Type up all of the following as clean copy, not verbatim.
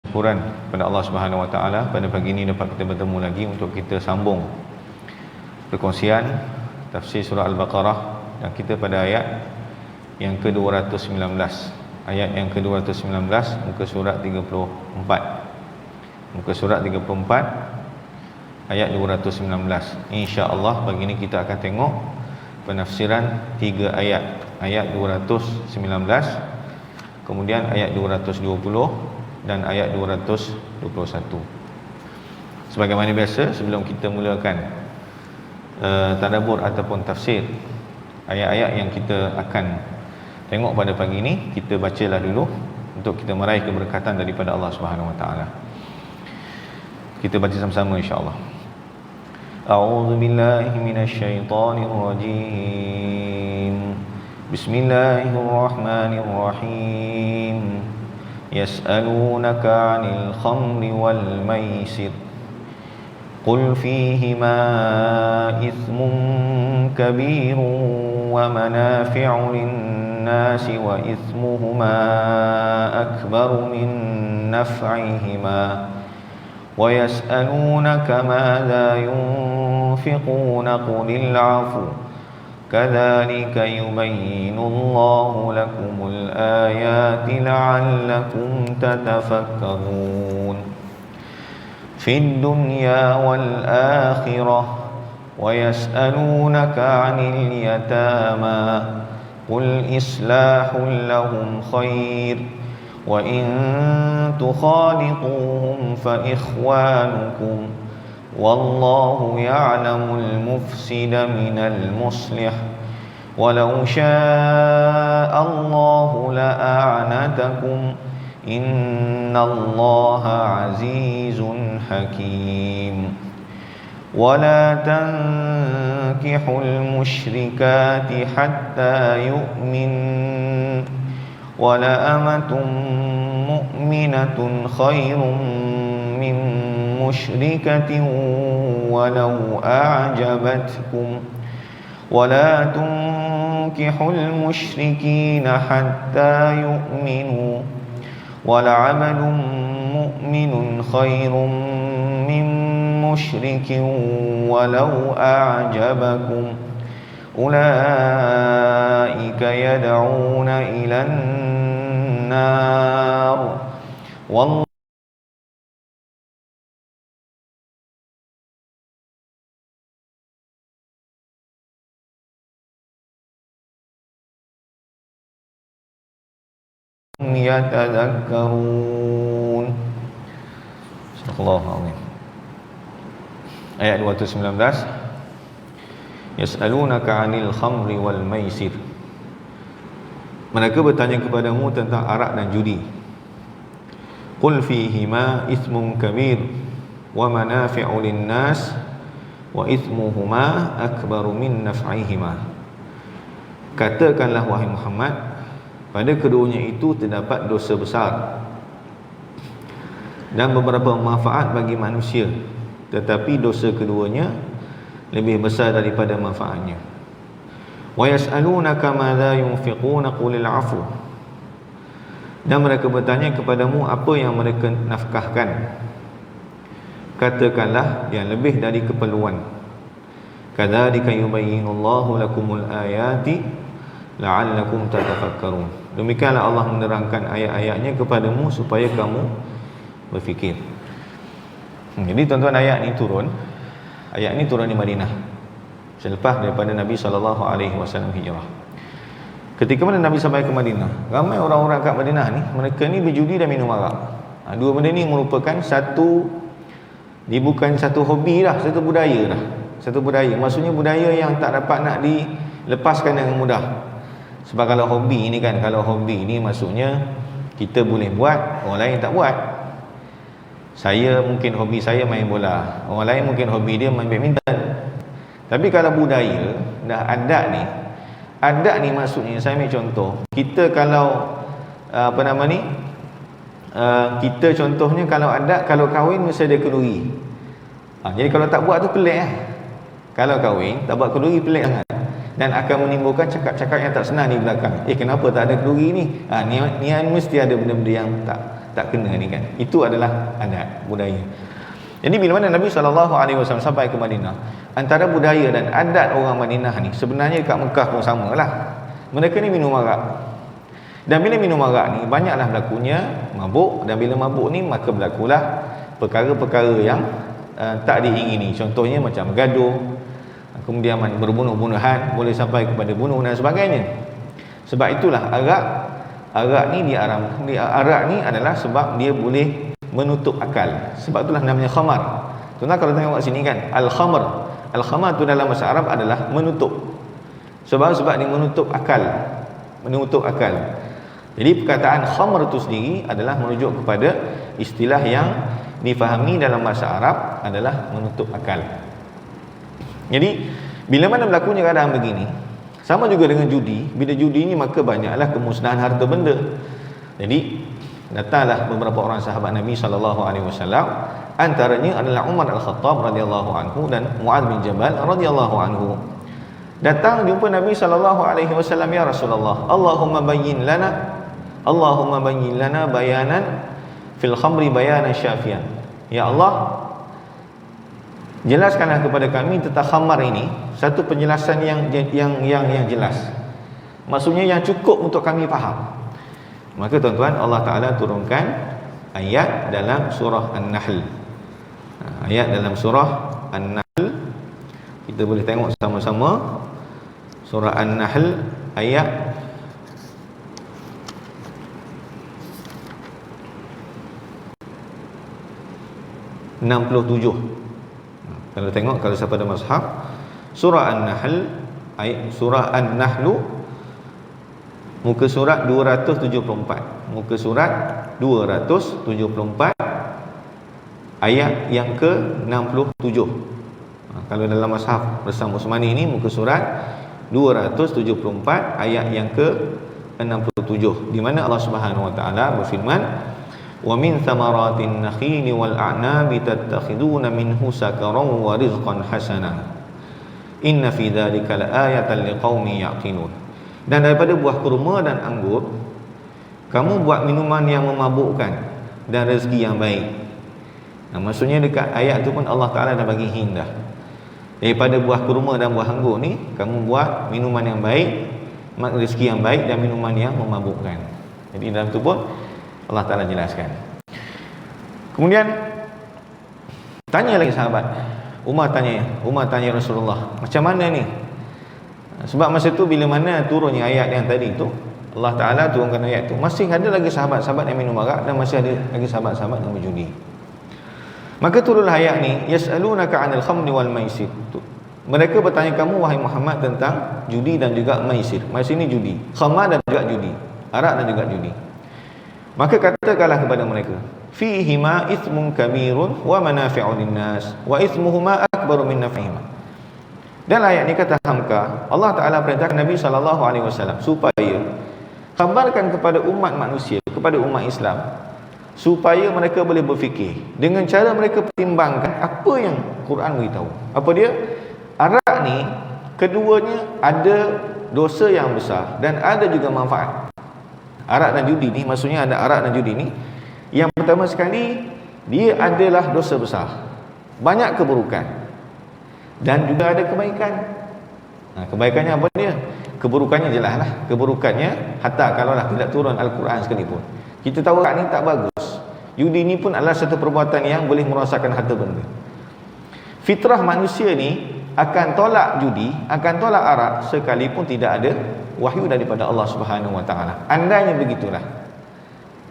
Syukuran kepada Allah Subhanahu Wa Taala, pada pagi ini dapat kita bertemu lagi untuk kita sambung perkongsian tafsir surah Al-Baqarah, dan kita pada ayat yang ke-219, ayat yang ke-219, muka surat 34, muka surat 34 ayat 219. Insya-Allah pagi ini kita akan tengok penafsiran 3 ayat, ayat 219, kemudian ayat 220 dan ayat 221. Sebagaimana biasa, sebelum kita mulakan tadabbur ataupun tafsir ayat-ayat yang kita akan tengok pada pagi ini, kita bacalah dulu untuk kita meraih keberkatan daripada Allah Subhanahu Wa Taala. Kita baca sama-sama insya-Allah. A'udzu billahi minasyaitonir rajim. Bismillahirrahmanirrahim. يسألونك عن الخمر والميسر قل فيهما إثم كبير ومنافع للناس وإثمهما أكبر من نفعهما ويسألونك ماذا ينفقون قل العفو كذلك يبين الله لكم الآيات لعلكم تتفكرون في الدنيا والآخرة ويسألونك عن اليتامى قل إصلاح لهم خير وإن تخالطوهم فإخوانكم والله يعلم المفسد من المصلح ولو شاء الله لأعنتكم إن الله عزيز حكيم ولا تنكحوا المشركات حتى يؤمن ولأمة مؤمنة خير من مشركة ولو أعجبتكم ولا تنكحوا المشركين حتى يؤمنوا ولعبد مؤمن خير من مشرك ولو أعجبكم أولئك يدعون إلى النار والله يتذكرون. Subhanallah. Ayat 219. Yas'alunaka 'anil khamri wal maisir. Mereka bertanya kepadamu tentang arak dan judi. Qul fihima ithmun kabir wa manafi'u lin-nas wa ithmuhuma akbaru min naf'ihima. Katakanlah wahai Muhammad, pada keduanya itu terdapat dosa besar dan beberapa manfaat bagi manusia, tetapi dosa keduanya lebih besar daripada manfaatnya. Wa yas'alunaka madza yunfiquna qulil 'afu. Dan mereka bertanya kepadamu apa yang mereka nafkahkan. Katakanlah yang lebih dari keperluan. Kadzalika yubayyinullahu lakumul ayati la'allakum tatafakkarun. Demikianlah Allah menerangkan ayat-ayatnya kepadamu supaya kamu berfikir. Jadi tuan-tuan, ayat ni turun di Madinah selepas daripada Nabi SAW hijrah. Ketika mana Nabi sampai ke Madinah, ramai orang-orang kat Madinah ni, mereka ni berjudi dan minum arak. Dua benda ni merupakan bukan satu hobi dah, satu budaya dah. Satu budaya, maksudnya budaya yang tak dapat nak dilepaskan dengan mudah. Sebab kalau hobi ni maksudnya kita boleh buat, orang lain tak buat. Saya mungkin hobi saya main bola, orang lain mungkin hobi dia main badminton. Tapi kalau budaya, dah adat ni maksudnya, saya ambil contoh, kita kalau kita contohnya kalau adat, kalau kahwin mesti ada kenduri. Jadi kalau tak buat tu pelik lah. Kalau kahwin tak buat kenduri pelik sangat, dan akan menimbulkan cakap-cakap yang tak senang di belakang. Kenapa tak ada kenduri ni? Ni mesti ada benda-benda yang tak tak kena ni kan. Itu adalah adat budaya. Jadi bila mana Nabi SAW sampai ke Madinah, antara budaya dan adat orang Madinah ni sebenarnya kat Mekah pun samalah. Mereka ni minum arak. Dan bila minum arak ni banyaklah berlakunya mabuk, dan bila mabuk ni maka berlakulah perkara-perkara yang tak diingini. Contohnya macam gaduh, kemudian berbunuh-bunuhan, boleh sampai kepada bunuh dan sebagainya. Sebab itulah arak ni arak ni adalah sebab dia boleh menutup akal. Sebab itulah namanya khamar. Tuan kalau tengok kat sini kan, al-khamar tu dalam bahasa Arab adalah menutup. Sebab dia menutup akal. Jadi perkataan khamar tu sendiri adalah merujuk kepada istilah yang difahami dalam bahasa Arab adalah menutup akal. Jadi bila mana berlakunya keadaan begini, sama juga dengan judi. Bila judi ni maka banyaklah kemusnahan harta benda. Jadi datanglah beberapa orang sahabat Nabi SAW, antaranya adalah Umar Al-Khattab radhiyallahu anhu dan Mu'adz bin Jabal radhiyallahu anhu. Datang jumpa Nabi SAW, ya Rasulullah, Allahumma bayyin lana bayanan fil khamri bayanan syafian. Ya Allah, jelaskanlah kepada kami tentang khamar ini satu penjelasan yang jelas. Maksudnya yang cukup untuk kami faham. Maka tuan-tuan, Allah Ta'ala turunkan ayat dalam surah An-Nahl. Ayat dalam surah An-Nahl, kita boleh tengok sama-sama. Surah An-Nahl ayat 67. Kalau tengok, kalau siapa ada mazhab, surah An-Nahl, ayat surah An-Nahl, muka surat 274. Muka surat 274 ayat yang ke-67. Kalau dalam mazhab bersama Utsmani ini muka surat 274 ayat yang ke-67, di mana Allah Subhanahu wa taala berfirman, "Wa min thamaratin nakhili wal a'nabi tattakhiduna minhu sakaran wa rizqan hasana. Inna fi dzalika laayatan liqaumin yaqilun." Dan daripada buah kurma dan anggur kamu buat minuman yang memabukkan dan rezeki yang baik. Maksudnya dekat ayat tu pun Allah Ta'ala dah bagi hint dah. Daripada buah kurma dan buah anggur ni kamu buat minuman yang baik, rezeki yang baik dan minuman yang memabukkan. Jadi dalam tu pun Allah Ta'ala jelaskan. Kemudian tanya lagi sahabat, Umar tanya Rasulullah, macam mana ni? Sebab masa tu bila mana turunnya ayat yang tadi tu, Allah Ta'ala turunkan ayat tu, masih ada lagi sahabat-sahabat yang minum arak dan masih ada lagi sahabat-sahabat yang berjudi. Maka turunlah ayat ni, yas'alunaka 'anil khamri wal maisir. Mereka bertanya kamu wahai Muhammad tentang judi dan juga maisir. Maisir ni judi, khamar dan juga judi, arak dan juga judi. Maka katakanlah kepada mereka, fihima ithmun kabirun wa manafi'u linnas wa ithmuhuma akbaru min naf'ihima. Dan ayat ni kata Hamka, Allah Ta'ala perintahkan Nabi SAW supaya khabarkan kepada umat manusia, kepada umat Islam, supaya mereka boleh berfikir dengan cara mereka pertimbangkan apa yang Quran beritahu. Apa dia? Arak ni keduanya ada dosa yang besar dan ada juga manfaat. Arak dan judi ni, maksudnya ada arak dan judi ni, yang pertama sekali dia adalah dosa besar, banyak keburukan dan juga ada kebaikan. Kebaikannya apa dia? Keburukannya jelas lah. Keburukannya hatta kalaulah tidak turun Al-Quran sekalipun, kita tahu arak ni tak bagus. Judi ni pun adalah satu perbuatan yang boleh merosakkan harta benda. Fitrah manusia ni akan tolak judi, akan tolak arak sekalipun tidak ada wahyu daripada Allah Subhanahu Wa Taala. Andainya begitulah.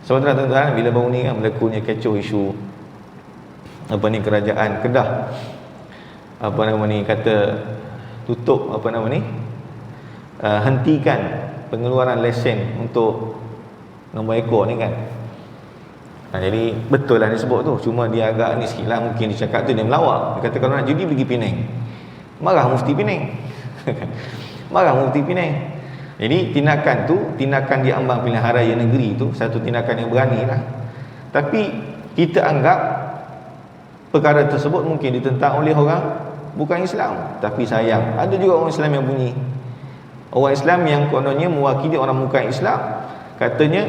Sebab tuan-tuan, bila baru ni kan berlakunya kecoh isu kerajaan Kedah kata tutup hentikan pengeluaran lesen untuk nombor ekor ni kan. Jadi betul lah disebut tu, cuma dia agak ni sikit lah, mungkin dia cakap tu dia melawak. Dia kata kalau nak judi pergi Penang. Marah mufti Penang. Marah mufti Penang. Jadi tindakan diambang pilihan raya negeri tu satu tindakan yang berani lah. Tapi kita anggap perkara tersebut mungkin ditentang oleh orang bukan Islam. Tapi sayang, ada juga orang Islam yang bunyi. Orang Islam yang kononnya mewakili orang bukan Islam, katanya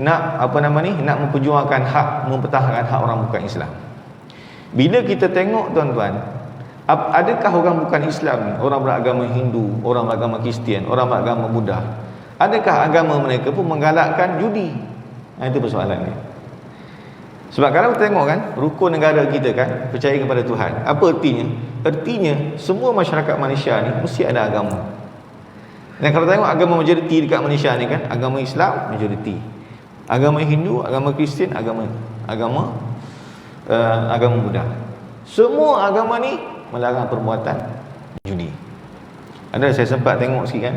nak nak memperjuangkan hak, mempertahankan hak orang bukan Islam. Bila kita tengok tuan-tuan, adakah orang bukan Islam ni, orang beragama Hindu, orang beragama Kristian, orang beragama Buddha, adakah agama mereka pun menggalakkan judi? Itu persoalan dia. Sebab kalau kita tengok kan, rukun negara kita kan percaya kepada Tuhan. Apa ertinya? Ertinya semua masyarakat Malaysia ni mesti ada agama. Dan kalau tengok agama majoriti dekat Malaysia ni kan, agama Islam majoriti, agama Hindu, agama Kristian, agama Buddha. Semua agama ni melarang perbuatan judi. Ada saya sempat tengok sikit kan,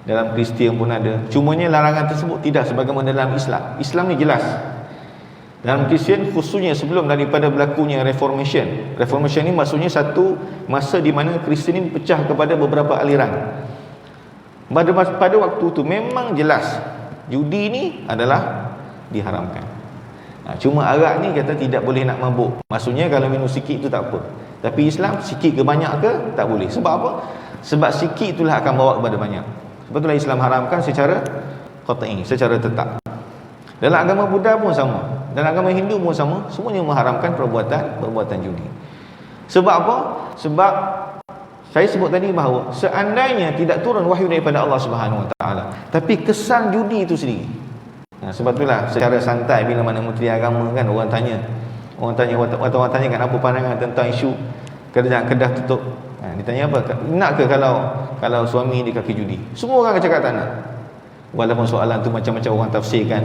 dalam Kristian pun ada. Cumanya larangan tersebut tidak sebagaimana dalam Islam. Islam ni jelas. Dalam Kristian khususnya sebelum daripada berlakunya Reformation. Reformation ni maksudnya satu masa di mana Kristian ni pecah kepada beberapa aliran. Pada waktu tu memang jelas judi ni adalah diharamkan. Cuma arak ni kata tidak boleh nak mabuk. Maksudnya kalau minum sikit tu tak apa. Tapi Islam sikit ke banyak ke tak boleh. Sebab apa? Sebab sikit itulah akan bawa kepada banyak. Sebab itulah Islam haramkan secara qat'i, secara tetap. Dalam agama Buddha pun sama, dalam agama Hindu pun sama, semuanya mengharamkan perbuatan judi. Sebab apa? Sebab saya sebut tadi bahawa seandainya tidak turun wahyu daripada Allah Subhanahu Wa Taala, tapi kesan judi itu sendiri. Sebab itulah secara santai bila mana Menteri Agama kan orang tanya wartawan tanya kan apa pandangan tentang isu Kedah tutup. Ditanya apa? Nak ke kalau suami di kaki judi? Semua orang akan cakap tak nak. Walaupun soalan tu macam-macam orang tafsirkan,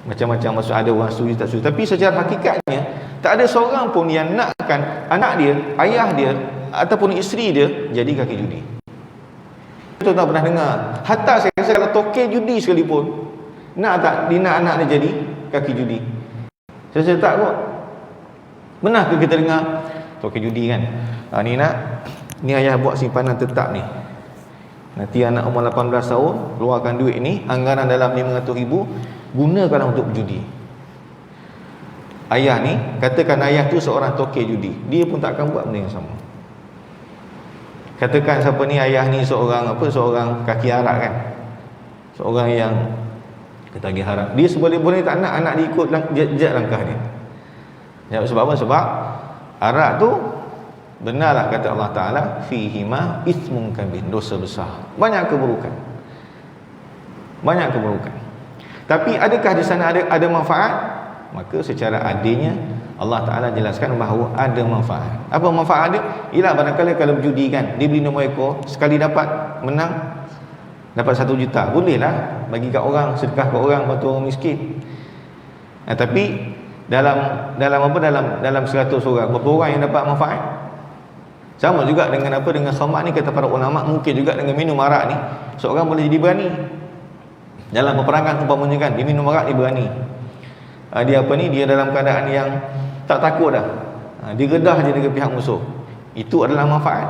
macam-macam, maksud ada orang setuju tak setuju, tapi secara hakikatnya tak ada seorang pun yang nakkan anak dia, ayah dia ataupun isteri dia jadi kaki judi. Kita tak pernah dengar. Hatta saya rasa kalau toke judi sekalipun, nak tak dia anak dia jadi kaki judi? Saya tak kot. Pernah ke kita dengar toke judi kan? Ni ayah buat simpanan tetap ni. Nanti anak umur 18 tahun keluarkan duit ni, anggaran dalam 500,000, gunakanlah untuk berjudi. Ayah ni, katakan ayah tu seorang toke judi, dia pun tak akan buat benda yang sama. Katakan siapa ni, ayah ni seorang kaki arak kan, seorang yang ketagih harap, dia seboleh-boleh tak nak anak dia ikut jejak langkah dia. Sebab apa? Sebab arak tu benarlah kata Allah Ta'ala, fihima ismun kabir, dosa besar, banyak keburukan. Tapi adakah di sana ada manfaat? Maka secara adilnya Allah Ta'ala jelaskan bahawa ada manfaat. Apa manfaat dia? Ialah barangkali kalau berjudi kan, dia beli nombor ekor, sekali dapat menang dapat 1 juta, bolehlah bagi kat orang, sedekah kat orang, bantu orang miskin. Tapi dalam 100 orang, berapa orang yang dapat manfaat? Sama juga dengan dengan khamar ni, kata para ulama, mungkin juga dengan minum arak ni seorang boleh jadi berani. Dalam peperangan umpamanya kan, dia minum arak dia berani. Dia dalam keadaan yang tak takut dah. Dia redah je dengan pihak musuh. Itu adalah manfaat.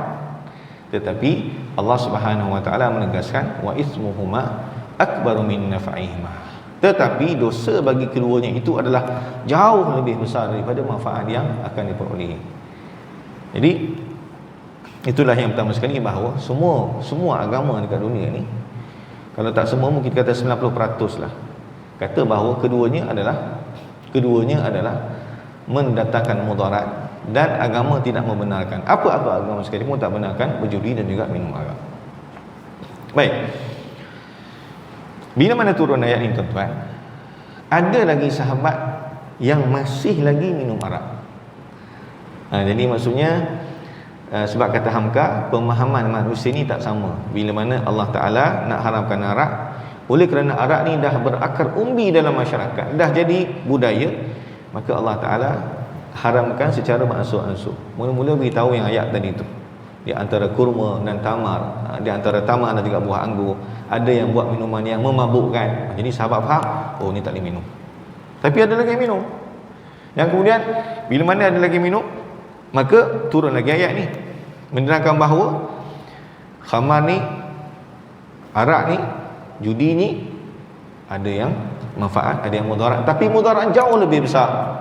Tetapi Allah Subhanahu Wa Taala menegaskan wa ismuhuma akbaru min naf'ihima. Tetapi dosa bagi keduanya itu adalah jauh lebih besar daripada manfaat yang akan diperolehi. Jadi itulah yang pertama sekali, bahawa semua agama dekat dunia ni, kalau tak semua mungkin kata 90% lah, kata bahawa keduanya adalah mendatangkan mudarat, dan agama tidak membenarkan apa-apa agama sekali pun tak benarkan berjudi dan juga minum arak. Baik. Bila mana turun ayat ini tuan-tuan, ada lagi sahabat yang masih lagi minum arak. Jadi maksudnya sebab kata Hamka, pemahaman manusia ni tak sama. Bila mana Allah Ta'ala nak haramkan arak, oleh kerana arak ni dah berakar umbi dalam masyarakat, dah jadi budaya, maka Allah Ta'ala haramkan secara beransur-ansur. Mula-mula beritahu yang ayat tadi tu, di antara kurma dan tamar, di antara tamar dan juga buah anggur, ada yang buat minuman yang memabukkan. Jadi sahabat faham, oh ni tak boleh minum. Tapi ada lagi minum. Yang kemudian bila mana ada lagi minum, maka turun lagi ayat ni menerangkan bahawa khamar ni, arak ni, judi ni ada yang manfaat, ada yang mudarat, tapi mudarat jauh lebih besar.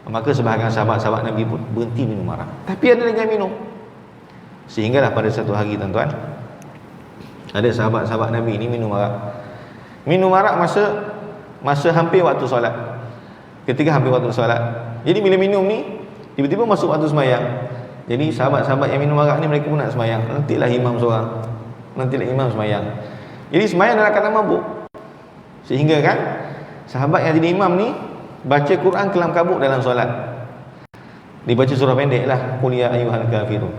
Maka sebahagian sahabat-sahabat Nabi pun berhenti minum arak. Tapi ada lagi yang minum. Sehinggalah pada satu hari tuan-tuan, ada sahabat-sahabat Nabi ni minum arak. Minum arak masa masa hampir waktu solat. Ketika hampir waktu solat. Jadi bila minum ni tiba-tiba masuk waktu sembahyang. Jadi sahabat-sahabat yang minum arak ni mereka pun nak sembahyang. Nantilah imam seorang. Nantilah imam sembahyang. Jadi sembahyang dalam keadaan mabuk. Sehingga kan sahabat yang jadi imam ni baca Quran kelam kabut dalam solat. Dibaca surah pendek lah. Qul ya ayyuhal kafirun.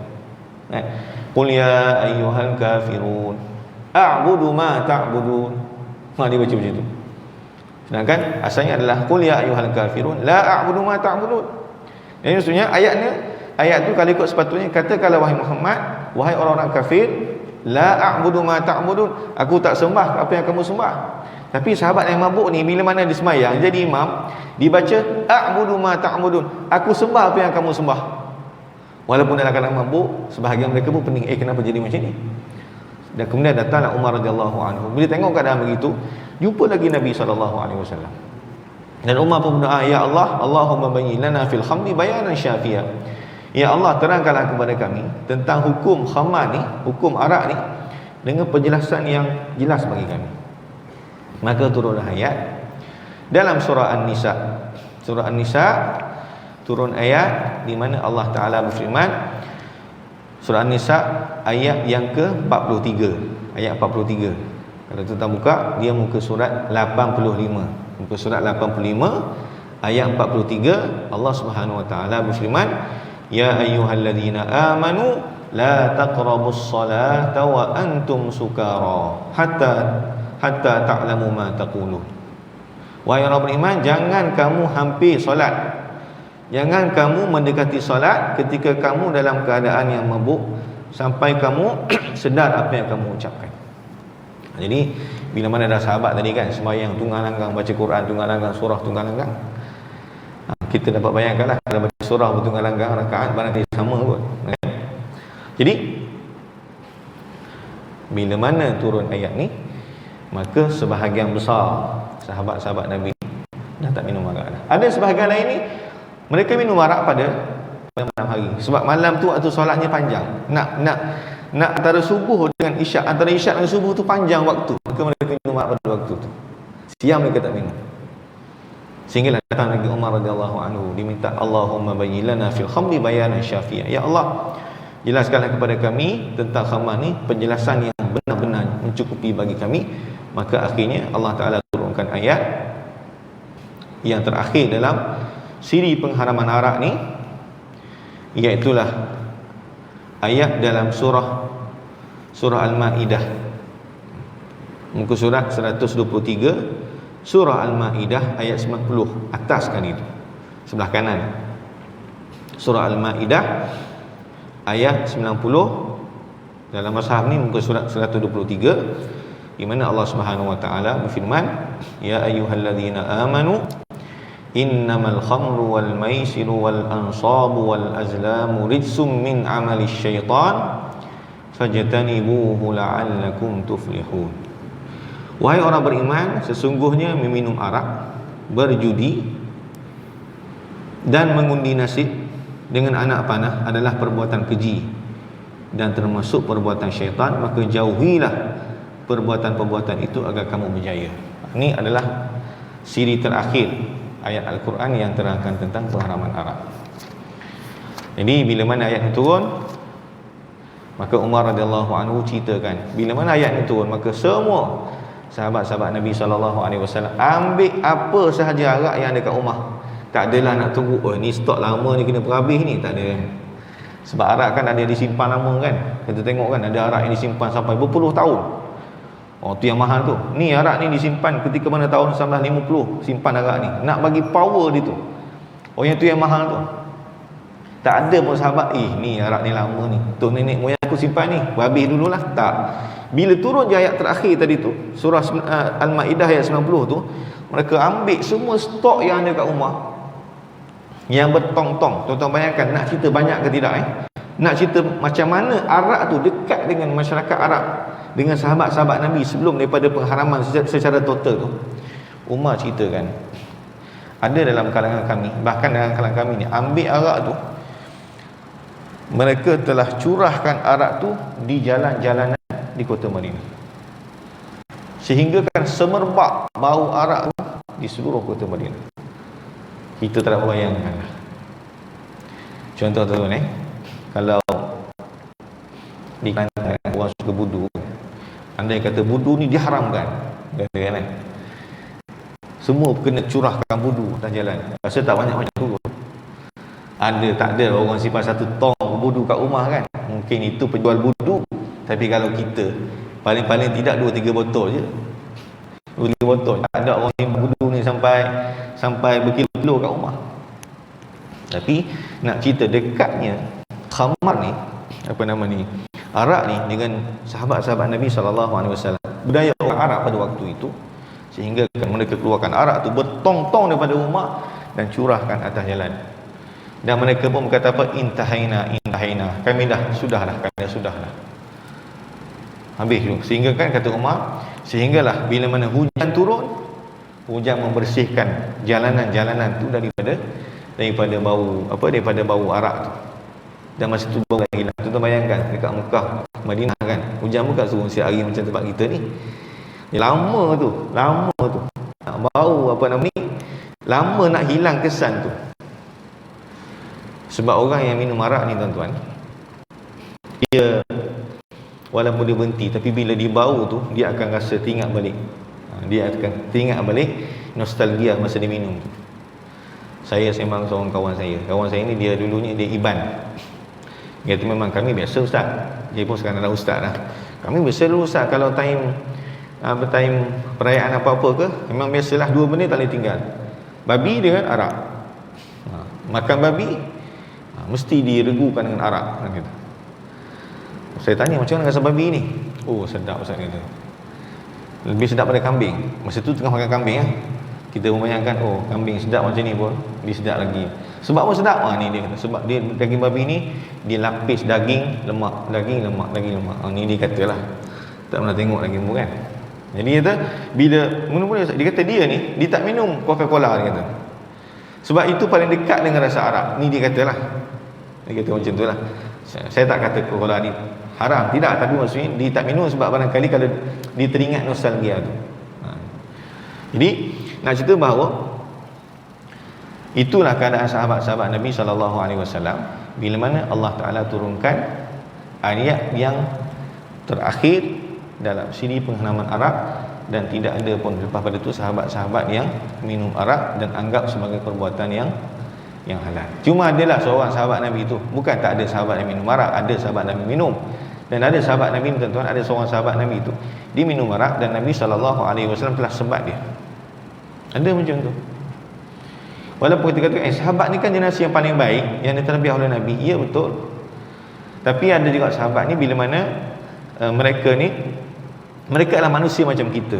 Qul ya ayyuhal kafirun. A'budu ma ta'budun. Dibaca macam tu. Sedangkan asalnya adalah qul ya ayyuhal kafirun la a'budu ma ta'budun. Jadi maksudnya ayat tu kalau ikut sepatutnya katakanlah wahai Muhammad, wahai orang-orang kafir, la a'budu ma ta'budun, aku tak sembah apa yang kamu sembah. Tapi sahabat yang mabuk ni bila mana dia sembahyang jadi imam, dibaca a'budu ma ta'budun, aku sembah apa yang kamu sembah. Walaupun dalam keadaan mabuk, sebahagian mereka pun pening, kenapa jadi macam ni? Dan kemudian datanglah Umar radhiyallahu anhu. Bila tengok keadaan begitu, jumpa lagi Nabi SAW. Dan Umar pun berdoa, ya Allah, Allahumma bayyin lana fil khamri bayanan syafi'a. Ya Allah, terangkanlah kepada kami tentang hukum khamar ni, hukum arak ni dengan penjelasan yang jelas bagi kami. Maka turunlah ayat dalam surah An-Nisa. Surah An-Nisa turun ayat di mana Allah Taala berfirman, surah An-Nisa ayat yang ke-43. Ayat 43. Kalau tuan buka, dia muka surat 85. Muka surat 85 ayat 43, Allah Subhanahu wa taala berfirman, ya ayyuhalladzina amanu la taqrabus salata wa antum sukara hatta ta'lamu ma taqulun. Wahai orang beriman, jangan kamu hampir solat. Jangan kamu mendekati solat ketika kamu dalam keadaan yang mabuk sampai kamu sedar apa yang kamu ucapkan. Jadi bila mana ada sahabat tadi kan sembahyang tunggang langgang, baca Quran tunggang langgang, surah tunggang langgang, kita dapat bayangkanlah kalau baca surah bertunggang langgang rakaat barangkali sama kot. Jadi bila mana turun ayat ni, maka sebahagian besar sahabat-sahabat Nabi dah tak minum arak dah. Ada sebahagian lain ni mereka minum arak pada malam hari. Sebab malam tu waktu solatnya panjang. Nak antara subuh dengan isyak, antara isyak dengan subuh tu panjang waktu. Maka mereka minum arak pada waktu tu. Siang mereka tak minum. Sehinggalah datang lagi Umar radhiyallahu anhu diminta, Allahumma bayyin lana fil khamri bayanan syafi'a. Ya Allah, jelaskanlah kepada kami tentang khamar ni penjelasan yang benar-benar mencukupi bagi kami. Maka akhirnya Allah Taala turunkan ayat yang terakhir dalam siri pengharaman arak ni, iaitulah ayat dalam surah Al-Maidah, muka surat 123, surah Al-Maidah ayat 90, atas kan itu, sebelah kanan surah Al-Maidah ayat 90 dalam mushaf ni, muka surat 123, di mana Allah Subhanahu wa taala berfirman, ya ayyuhalladzina amanu innamal khamru wal maisiru wal ansabu wal azlamu rijsum min amali syaitan fajtanibuhu la'allakum tuflihun. Wahai orang beriman, sesungguhnya meminum arak, berjudi dan mengundi nasib dengan anak panah adalah perbuatan keji dan termasuk perbuatan syaitan, maka jauhilah perbuatan-perbuatan itu agar kamu berjaya. Ini adalah siri terakhir ayat Al-Quran yang terangkan tentang pengharaman arak. Jadi bila mana ayat ini turun, maka Umar radhiyallahu anhu ceritakan, bila mana ayat ini turun, maka semua sahabat-sahabat Nabi SAW ambil apa sahaja arak yang ada kat rumah. Tak adalah nak tunggu, ni stok lama ni kena berhabis ni, tak ada. Sebab arak kan ada disimpan lama kan. Kita tengok kan ada arak yang disimpan sampai berpuluh tahun. Oh, tu yang mahal tu. Ni arak ni disimpan ketika mana tahun 1950 simpan arak ni. Nak bagi power dia tu. Oh, yang tu yang mahal tu. Tak ada pun sahabat, ni arak ni lama ni, tu nenek moyang aku simpan ni, habis dululah. Tak. Bila turun je ayat terakhir tadi tu, surah Al-Maidah ayat 90 tu, mereka ambil semua stok yang ada kat rumah, yang bertong-tong. Tuan-tuan bayangkan, nak cerita banyak ke tidak Nak cerita macam mana arak tu dekat dengan masyarakat Arab, dengan sahabat-sahabat Nabi sebelum daripada pengharaman secara total tu. Umar ceritakan, ada dalam kalangan kami, bahkan dalam kalangan kami ni, ambil arak tu, mereka telah curahkan arak tu di jalan-jalanan di kota Madinah, sehingga kan semerbak bau arak tu di seluruh kota Madinah. Kita tak dapat bayangkan lah. Contoh tuan kalau di Kelantan orang suka budu, andai kata budu ni diharamkan, katakan semua kena curahkan budu atas jalan, rasa tak banyak-banyak turun. Ada tak ada orang simpan satu tong budu kat rumah kan, mungkin itu penjual budu. Tapi kalau kita paling-paling tidak 2-3 botol je, 2-3 botol, tak ada orang simpan budu ni sampai berkilo-kilo kat rumah. Tapi nak cerita dekatnya khamar ni, apa nama ni, arak ni dengan sahabat-sahabat Nabi SAW, budaya orang Arab pada waktu itu, sehingga mereka keluarkan arak tu bertong-tong daripada rumah dan curahkan atas jalan. Dan mereka pun berkata apa? Intahaina, kami dah sudahlah. Habis tu. Sehingga kan kata Umar, sehinggalah bila mana hujan turun, hujan membersihkan jalanan-jalanan tu daripada bau arak tu. Dan masa tu bau hilang. Tu bayangkan dekat Mekah, Madinah kan, hujan bukan turun setiap hari macam tempat kita ni. Lama tu. Nak bau apa nama ni, lama nak hilang kesan tu. Sebab orang yang minum arak ni tuan-tuan, dia walaupun dia berhenti, tapi bila dia bau tu, dia akan rasa teringat balik. Dia akan teringat balik nostalgia masa dia minum tu. Saya sembang seorang kawan saya ni, dia dulunya dia Iban. Dia kata memang kami biasa ustaz. Dia pun sekarang dah ustaz lah. Kami biasa dulu ustaz, kalau time perayaan apa-apa ke, memang biasalah 2 benda tak boleh tinggal. Babi dengan arak. Makan babi mesti diregukan dengan arak gitu. Saya tanya macam mana rasa babi ni? Oh sedap ustaz kata. Lebih sedap daripada kambing. Masa tu tengah makan kambing kita membayangkan, oh kambing sedap macam ni pun dia sedap lagi. Sebab apa sedap? Ni dia kata, sebab dia daging babi ni dia lapis daging lemak. Ni dia katalah. Tak pernah tengok lagi pun kan. Jadi dia kata bila mula-mula dia kata dia tak minum Coca-Cola, dia kata. Sebab itu paling dekat dengan rasa arak. Ni dia katalah. Dia kata macam tu lah. Saya tak kata Coca-Cola ni haram, tidak, tapi maksudnya dia tak minum sebab barangkali kalau dia teringat nostalgia tu. Jadi nak cerita bahawa itulah keadaan sahabat-sahabat Nabi SAW bila mana Allah Ta'ala turunkan ayat yang terakhir dalam siri pengharaman arak, dan tidak ada pun lepas pada itu sahabat-sahabat yang minum arak dan anggap sebagai perbuatan yang halal. Cuma adalah seorang sahabat Nabi itu, bukan tak ada sahabat yang minum arak, ada sahabat Nabi minum. Dan ada sahabat Nabi, tuan-tuan, ada seorang sahabat Nabi itu dia minum arak dan Nabi SAW telah sebat dia. Ada macam tu. Walaupun kita kata sahabat ni kan generasi yang paling baik yang diterbiah oleh Nabi, ya betul. Tapi ada juga sahabat ni bila mana mereka adalah manusia macam kita.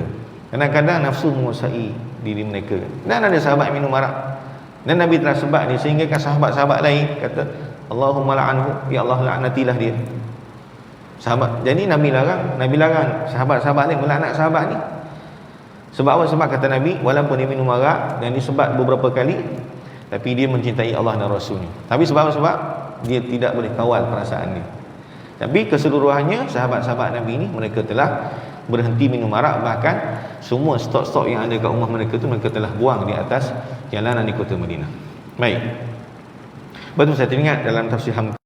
Kadang-kadang nafsu menguasai diri mereka. Dan ada sahabat yang minum arak dan Nabi telah sebat dia, sehingga kan sahabat-sahabat lain kata Allahumma la'anhu, ya Allah laknatilah dia. Sahabat, jadi Nabi larang sahabat-sahabat ni melaknat sahabat ni. Sebab apa? Sebab kata Nabi, walaupun dia minum arak dan disebat beberapa kali, tapi dia mencintai Allah dan Rasulnya. Tapi sebab dia tidak boleh kawal perasaan dia. Tapi keseluruhannya sahabat-sahabat Nabi ni mereka telah berhenti minum arak, bahkan semua stok-stok yang ada kat rumah mereka tu mereka telah buang di atas jalanan di kota Madinah. Baik. Betul, saya teringat dalam tafsir Hamka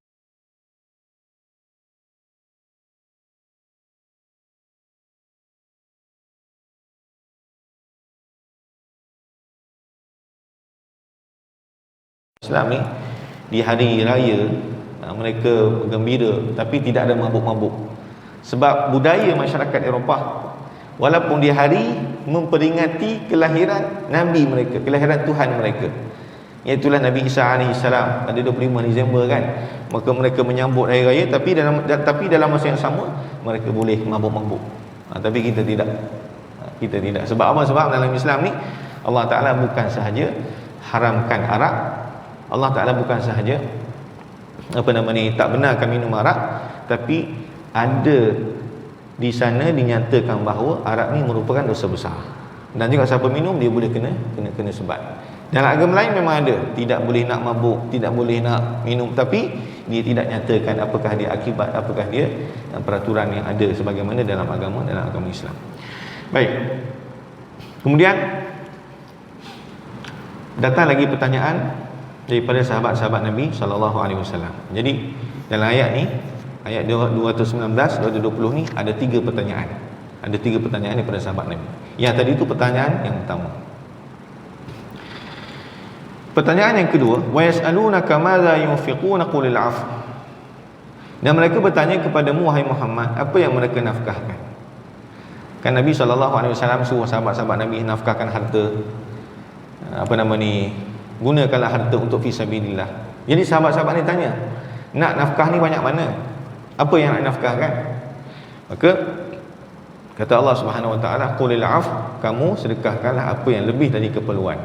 Islam ni di hari raya mereka bergembira tapi tidak ada mabuk-mabuk. Sebab budaya masyarakat Eropah, walaupun di hari memperingati kelahiran Nabi mereka, kelahiran Tuhan mereka, iaitulah Nabi Isa AS, ada 25 Disember kan, maka mereka menyambut hari raya, tapi dalam masa yang sama mereka boleh mabuk-mabuk. Tapi kita tidak. Sebab apa? Sebab dalam Islam ni Allah Ta'ala bukan sahaja haramkan arak, Allah Ta'ala bukan sahaja tak benarkan minum arak, tapi ada di sana dinyatakan bahawa arak ni merupakan dosa besar. Dan juga siapa minum dia boleh kena sebat. Dalam agama lain memang ada, tidak boleh nak mabuk, tidak boleh nak minum, tapi dia tidak nyatakan apakah dia akibat, apakah dia peraturan yang ada sebagaimana dalam agama Islam. Baik. Kemudian Datang lagi pertanyaan daripada sahabat-sahabat Nabi sallallahu alaihi wasallam. Jadi dalam ayat ni, ayat 219 220 ni ada 3 pertanyaan. Ada 3 pertanyaan daripada sahabat Nabi. Yang tadi itu pertanyaan yang pertama. Pertanyaan yang kedua, wa yas'alunaka madza yunfiquna qulil 'afw. Dan mereka bertanya kepadamu wahai Muhammad, apa yang mereka nafkahkan? Kan Nabi SAW suruh sahabat-sahabat Nabi nafkahkan harta, gunakanlah harta untuk fisabilillah. Jadi sahabat-sahabat ni tanya, nak nafkah ni banyak mana? Apa yang nak nafkahkan? Maka kata Allah Subhanahu Wa Taala, qulil 'afw, kamu sedekahkanlah apa yang lebih dari keperluan.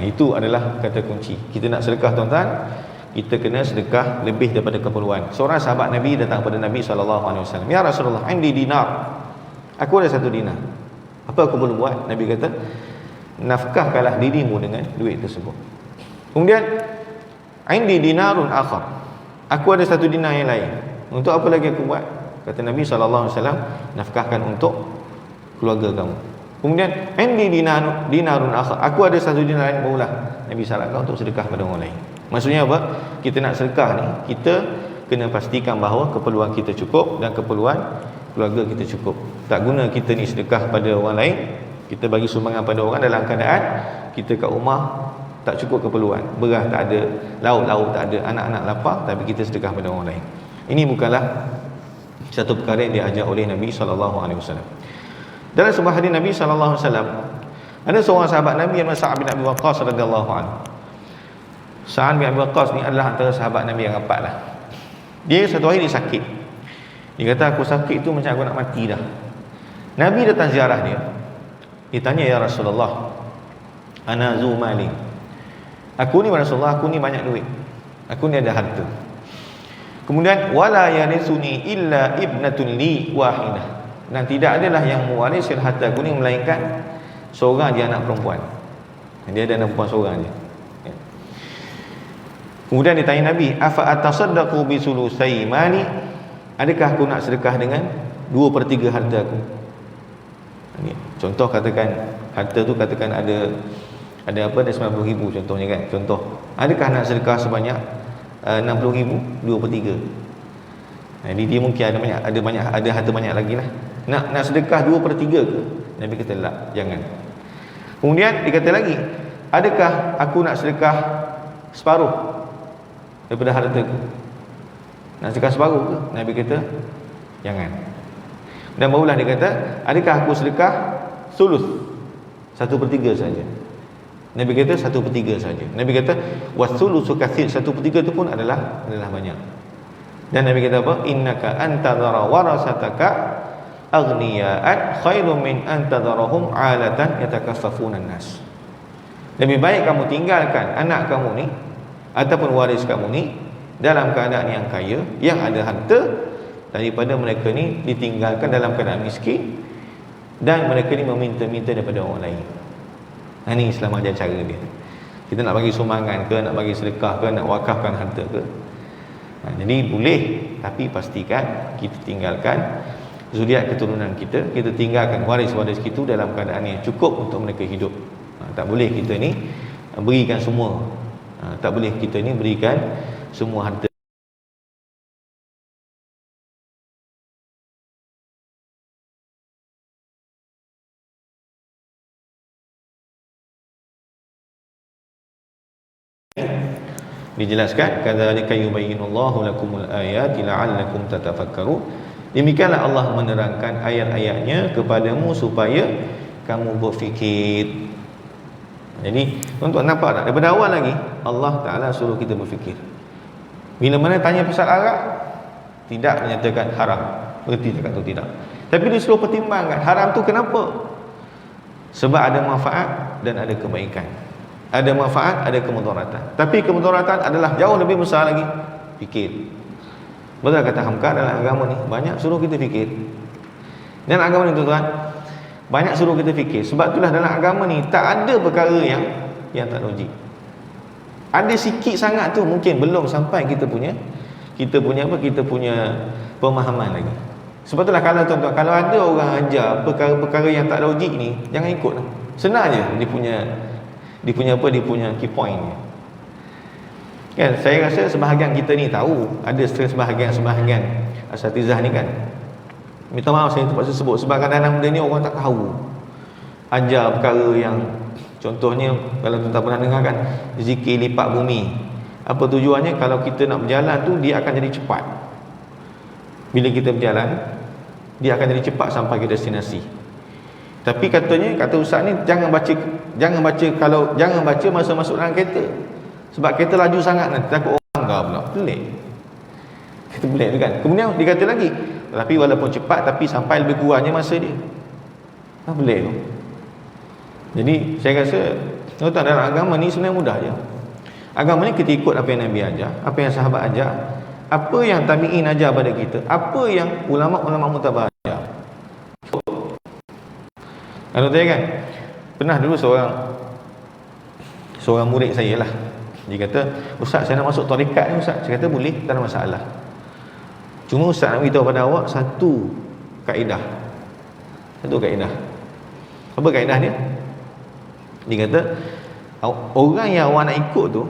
Itu adalah kata kunci. Kita nak sedekah tuan-tuan, kita kena sedekah lebih daripada keperluan. Seorang sahabat Nabi datang kepada Nabi SAW, ya Rasulullah, indi dinar, aku ada 1 dinar, apa aku perlu buat? Nabi kata, nafkahkanlah dirimu dengan duit tersebut. Kemudian, indi dinarun akhar, aku ada 1 dinar yang lain, untuk apa lagi aku buat? Kata Nabi SAW, nafkahkan untuk keluarga kamu. Kemudian, indi dinarun akhar, aku ada 1 dinar lain, barulah Nabi sarankan untuk sedekah pada orang lain. Maksudnya apa? Kita nak sedekah ni, kita kena pastikan bahawa keperluan kita cukup dan keperluan keluarga kita cukup. Tak guna kita ni sedekah pada orang lain, kita bagi sumbangan pada orang dalam keadaan kita kat rumah tak cukup keperluan, beras tak ada, lauk tak ada, anak-anak lapar, tapi kita sedekah pada orang lain. Ini bukanlah satu perkara yang diajar oleh Nabi SAW. Dalam sebuah hadis Nabi SAW, ada seorang sahabat Nabi yang Sa'ad bin Abi Waqqas radhiyallahu anhu. Sa'ad bin Abi Waqqas ni adalah antara sahabat Nabi yang rapat lah. Dia satu hari dia sakit. Dia kata, aku sakit tu macam aku nak mati dah. Nabi datang ziarah dia. Dia tanya, ya Rasulullah, ana zu mali, aku ni Rasulullah, aku ni banyak duit, aku ni ada harta. Kemudian, wala yarisuni illa ibnatun li wahidah, dan tidak adalah yang mewaris harta aku ni melainkan seorang je anak perempuan. Dia ada anak perempuan seorang je. Kemudian ditanya Nabi, afa atasaddaqu bi sulusai mali, adakah aku nak sedekah dengan 2/3 harta aku? Ini contoh, katakan harta tu katakan ada apa, ada 90,000 contohnya kan. Contoh, adakah nak sedekah sebanyak 60,000, 2/3? Jadi dia mungkin ada harta banyak lagi lah. Nak sedekah 2/3 ke? Nabi kata tak, jangan. Kemudian dikata lagi, adakah aku nak sedekah separuh daripada harta ku? Nak sedekah separuh ke? Nabi kata jangan. Dan barulah dia kata, adakah aku sedekah sulus, 1/3 saja? Nabi kata 1/3 saja. Nabi kata wasulusu katsir, 1/3 itu pun adalah banyak. Dan Nabi kata apa? Innaka antadhara warasataka aghniya'at khairum min antadharahum 'alatan yatakaffafuna an-nas. Lebih baik kamu tinggalkan anak kamu ni ataupun waris kamu ni dalam keadaan yang kaya, yang ada harta, daripada mereka ni ditinggalkan dalam keadaan miskin dan mereka ni meminta-minta daripada orang lain. Ini Islam ajar cara dia. Kita nak bagi sumbangan ke, nak bagi sedekah ke, nak wakafkan harta ke, jadi boleh, tapi pastikan kita tinggalkan zuriat keturunan kita, kita tinggalkan waris-waris kita dalam keadaan yang cukup untuk mereka hidup. Tak boleh kita ni berikan semua, tak boleh kita ni berikan semua harta. Dijelaskan, kadzalika yubayyinullahu lakumul ayati la'allakum tatafakkarun. Demikianlah Allah menerangkan ayat-ayatnya kepadamu supaya kamu berfikir. Jadi tuan-tuan nampak tak, daripada awal lagi Allah Ta'ala suruh kita berfikir. Bila mana tanya pasal Arab, tidak menyatakan haram, berhenti cakap tu tidak, tapi dia suruh pertimbangkan haram tu kenapa. Sebab ada manfaat dan ada kebaikan. Ada manfaat, ada kemudaratan. Tapi kemudaratan adalah jauh lebih besar lagi. Fikir. Betul kata Hamka, dalam agama ni banyak suruh kita fikir. Dan agama ni tuan-tuan, banyak suruh kita fikir. Sebab itulah dalam agama ni tak ada perkara yang tak logik. Ada sikit sangat tu mungkin belum sampai kita punya pemahaman lagi. Sebab itulah kalau tuan-tuan, kalau ada orang ajar perkara-perkara yang tak logik ni, jangan ikut lah. Senang je dia punya Dia punya apa? Dia punya key point dia. Kan, saya rasa sebahagian kita ni tahu, ada sebahagian asatizah ni kan. Minta maaf saya terpaksa sebut sebab kadang-kadang benda ni orang tak tahu. Ajar perkara yang contohnya kalau tuan-tuan pernah dengar kan, zikir lipat bumi. Apa tujuannya? Kalau kita nak berjalan tu dia akan jadi cepat. Bila kita berjalan, dia akan jadi cepat sampai ke destinasi. Tapi kata ustaz ni jangan baca masa masuk dalam kereta. Sebab kereta laju sangat nanti takut orang bangga pula. Pelik. Kita pelik tu kan. Kemudian dia kata lagi, tapi walaupun cepat tapi sampai lebih kurangnya masa dia. Pelik tu. Jadi saya rasa tuan-tuan, dalam agama ni sebenarnya mudah je. Agama ni kita ikut apa yang Nabi ajar, apa yang sahabat ajar, apa yang tabi'in ajar pada kita, apa yang ulama-ulama mutabar ajar. Kalau saya kan pernah dulu seorang murid saya lah, dia kata, "Ustaz, saya nak masuk tarekat ni Ustaz." Saya kata, "Boleh, tak ada masalah. Cuma Ustaz nak beritahu pada awak satu kaedah." Apa kaedah dia? Dia kata, orang yang awak nak ikut tu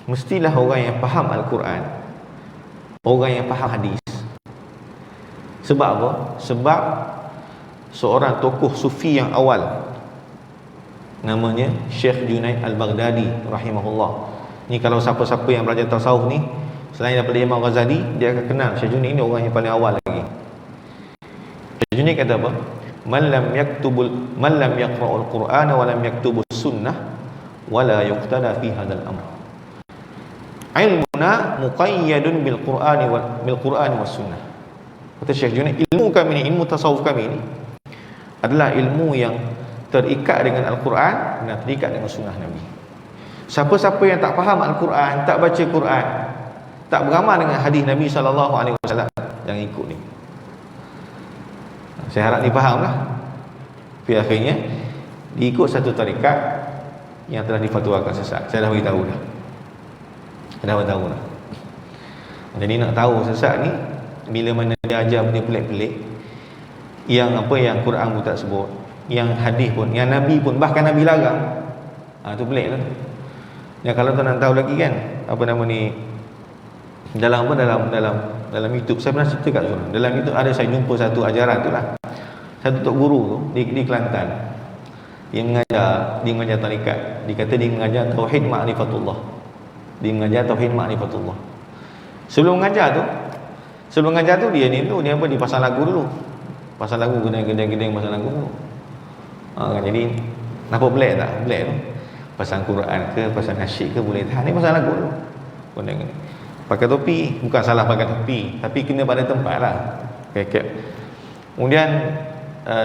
mestilah orang yang faham Al-Quran, orang yang faham hadis. Sebab apa? Sebab seorang tokoh sufi yang awal, namanya Syekh Junaid Al-Baghdadi rahimahullah. Ni kalau siapa-siapa yang belajar tasawuf ni, selain daripada Imam Ghazali, dia akan kenal Syekh Junaid ni orang yang paling awal lagi. Syekh Junaid kata apa? Man lam yaqra'ul Qur'ana wa lam yaktubus sunnah wa la yuqtada fi hadzal amr. Ilmuna muqayyadun bil Qur'ani was sunnah. Kata Syekh Junaid, ilmu kami ni, ilmu tasawuf kami ni adalah ilmu yang terikat dengan Al-Quran dan terikat dengan sunnah Nabi. Siapa-siapa yang tak faham Al-Quran, tak baca Quran, tak beramal dengan hadis Nabi SAW, jangan ikut ni. Saya harap ni faham lah. Tapi akhirnya diikut satu tarikat yang telah difatwakan sesat. Saya dah beritahu dah. Jadi nak tahu sesat ni, bila mana dia ajar benda pelik-pelik, yang Quran pun tak sebut, yang hadis pun, yang Nabi pun, bahkan Nabi larang, tu pelik lah. Ya, kalau tuan nak tahu lagi kan, dalam YouTube saya pernah cerita kat tuan. Dalam YouTube ada, saya jumpa satu ajaran tu lah, satu tok guru tu di Kelantan. Dia mengajar tarikat. Dia kata dia mengajar tauhid ma'rifatullah. Sebelum mengajar tu dia pasang lagu dulu. Pasang lagu, gedeng-gedeng pasang lagu dulu. Jadi nampak pelik tak? Pelik tu. Pasang Quran ke, pasang nasyid ke boleh tahan. Ni pasang lagu dulu. Pakai topi, bukan salah pakai topi, tapi kena pada tempat lah. Kekep. Kemudian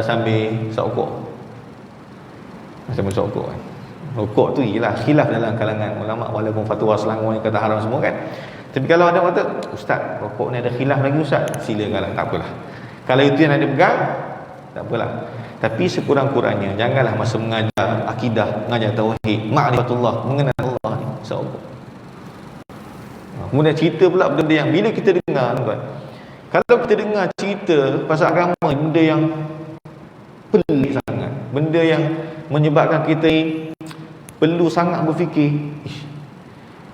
sambil sokok. Sambil sokok kan. Rokok tu ialah khilaf dalam kalangan ulama, walaupun fatwa Selangor ni kata haram semua kan. Tapi kalau ada kata, "Ustaz, rokok ni ada khilaf lagi Ustaz," silakanlah, tak apalah. Kalau itu yang ada pegang, tak apalah. Tapi sekurang-kurangnya janganlah masa mengajar akidah, mengajar tauhid, ma'rifatullah, mengenal Allah ni sokok. Kemudian cerita pula benda yang bila kita dengar tuan, kalau kita dengar cerita pasal agama, benda yang pelik sangat, benda yang menyebabkan kita perlu sangat berfikir,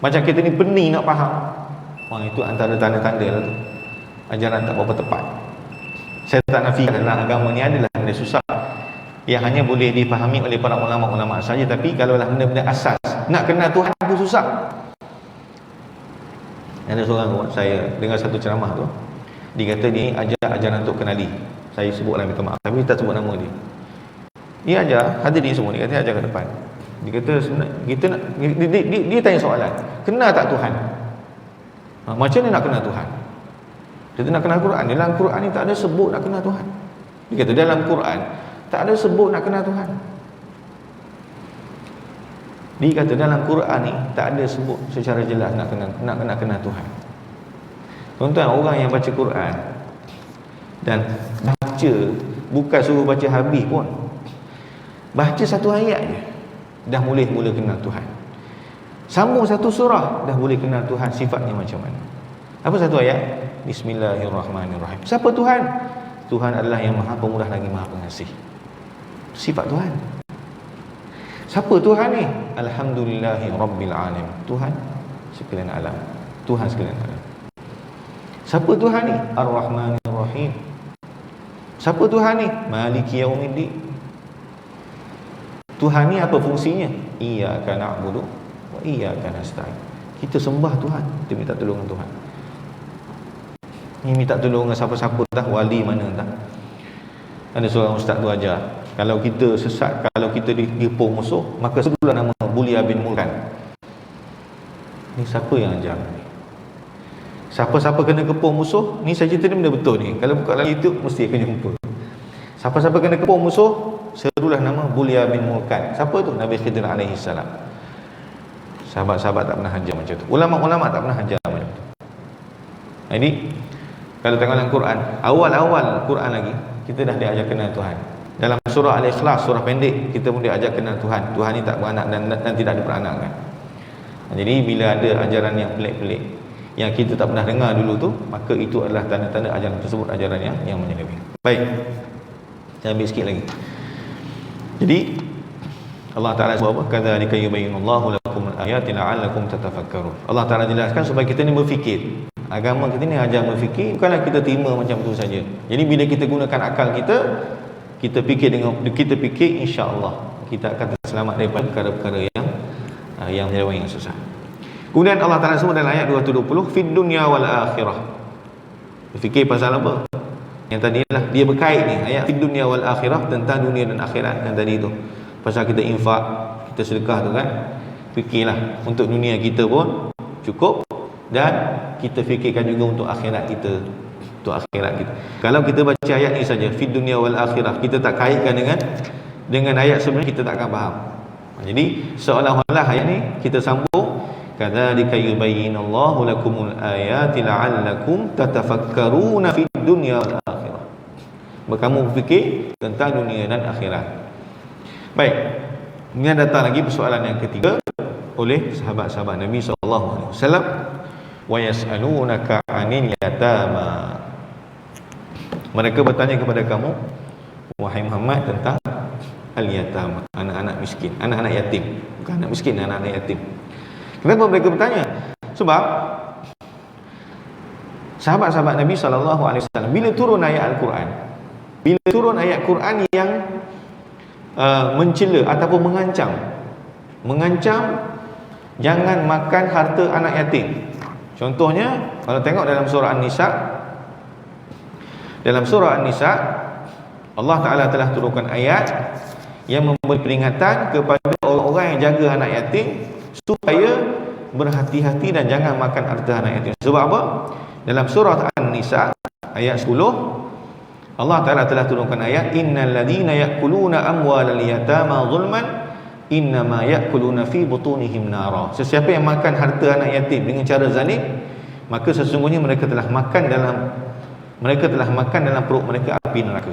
macam kita ni pening nak faham, itu antara tanda-tanda lah tu, ajaran tak berapa tepat. Saya tak nafikan dalam agama ni adalah benda susah yang hanya boleh dipahami oleh para ulama-ulama saja, tapi kalaulah benda-benda asas nak kenal Tuhan pun susah. Ada seorang saya dengar satu ceramah tu, dia kata dia ajar ajaran untuk kenali. Saya sebutlah, minta maaf, tapi tak sebut nama dia. Dia ajar hadirin semua, dia kata ajar ke depan. Dia kata sebenarnya kita nak, dia tanya soalan, kenal tak Tuhan? Macam mana nak kenal Tuhan? Dia nak kenal Quran. Dalam Quran ni tak ada sebut nak kenal Tuhan. Dia kata dalam Quran tak ada sebut nak kenal Tuhan. Dia kata dalam Quran ni tak ada sebut secara jelas nak kenal Tuhan. Tuan-tuan, orang yang baca Quran dan baca, bukan suruh baca habis pun, baca satu ayat je dah mula kenal Tuhan. Sambung satu surah dah boleh kenal Tuhan sifatnya macam mana. Apa satu ayat? Bismillahirrahmanirrahim. Siapa Tuhan? Tuhan adalah yang Maha Pemurah lagi Maha Pengasih. Sifat Tuhan. Siapa Tuhan ni? Alhamdulillahi Rabbil Alamin. Tuhan sekalian alam. Tuhan sekalian alam. Siapa Tuhan ni? Ar-Rahmanir Rahim. Siapa Tuhan ni? Maliki Yaumiddin. Tuhan ni apa fungsinya? Iyyaka na'budu wa iyyaka nasta'in. Kita sembah Tuhan, kita minta tolong Tuhan. Ni minta tolong siapa-siapa dah, wali mana dah. Ada seorang ustaz tu ajar, kalau kita sesat, kalau kita ditipu musuh, maka sebutlah nama Bulia bin Mulkan. Ni siapa yang ajar ni? Siapa-siapa kena kepung musuh, ni saya cerita ni benda betul ni. Kalau buka lagi YouTube mesti akan jumpa. Siapa-siapa kena kepung musuh, serulah nama Bulia bin Mulkan. Siapa tu? Nabi Khidir alaihi salam. Sahabat-sahabat tak pernah hajar macam tu. Ulama-ulama tak pernah hajar macam tu. Jadi kalau tengok dalam Quran, awal-awal Quran lagi, kita dah diajar kenal Tuhan. Dalam surah Al-Ikhlas, surah pendek, kita pun diajar kenal Tuhan. Tuhan ni tak beranak dan tidak diperanakkan. Jadi bila ada ajaran yang pelik-pelik yang kita tak pernah dengar dulu tu, maka itu adalah tanda-tanda ajaran tersebut ajaran yang menyeleweng. Baik. Saya ambil sikit lagi. Jadi Allah Ta'ala sebut apa? Kadzalika yubayyinullahu lakumul ayati la'allakum tatafakkarun. Allah Ta'ala jelaskan supaya kita ni berfikir. Agama kita ni ajar berfikir, bukanlah kita terima macam tu saja. Jadi bila kita gunakan akal kita, kita fikir insya-Allah kita akan selamat daripada perkara-perkara yang menyeleweng, yang susah. Kemudian Allah Ta'ala sebut dalam ayat 220, fid dunya wal akhirah. Berfikir pasal apa? Yang tadi lah, dia berkait ni, ayat fid dunya wal akhirah, tentang dunia dan akhirat yang tadi tu. Pasal kita infak, kita sedekah tu kan, fikirlah untuk dunia kita pun cukup, dan kita fikirkan juga untuk akhirat kita, untuk akhirat kita. Kalau kita baca ayat ni saja, fid dunya wal akhirah, kita tak kaitkan dengan ayat sebelum, kita tak akan faham. Jadi seolah-olah ayat ni kita sambung, kadzalika yubayyinullahu lakumul ayati la'allakum tatafakkaruna fid dunya wal akhirah. Kamu berfikir tentang dunia dan akhirat. Baik. Kemudian datang lagi persoalan yang ketiga oleh sahabat-sahabat Nabi SAW. Wa yas'alunaka 'anil yatama. Mereka bertanya kepada kamu, wahai Muhammad, tentang al-yatama, anak-anak miskin, anak-anak yatim. Bukan anak miskin, anak-anak yatim. Kenapa mereka bertanya? Sebab sahabat-sahabat Nabi SAW, bila turun ayat Al-Quran, bila turun ayat Quran yang mencela ataupun mengancam jangan makan harta anak yatim. Contohnya, kalau tengok dalam surah An-Nisa, Allah Ta'ala telah turunkan ayat yang memberi peringatan kepada orang-orang yang jaga anak yatim supaya berhati-hati dan jangan makan harta anak yatim. Sebab apa? Dalam surah An-Nisa ayat 10, Allah Ta'ala telah turunkan ayat, innal ladhina ya'kuluna amwalal yatama zulman innama ya'kuluna fi butunihim nara. Sesiapa yang makan harta anak yatim dengan cara zalim, maka sesungguhnya mereka telah makan dalam perut mereka api neraka.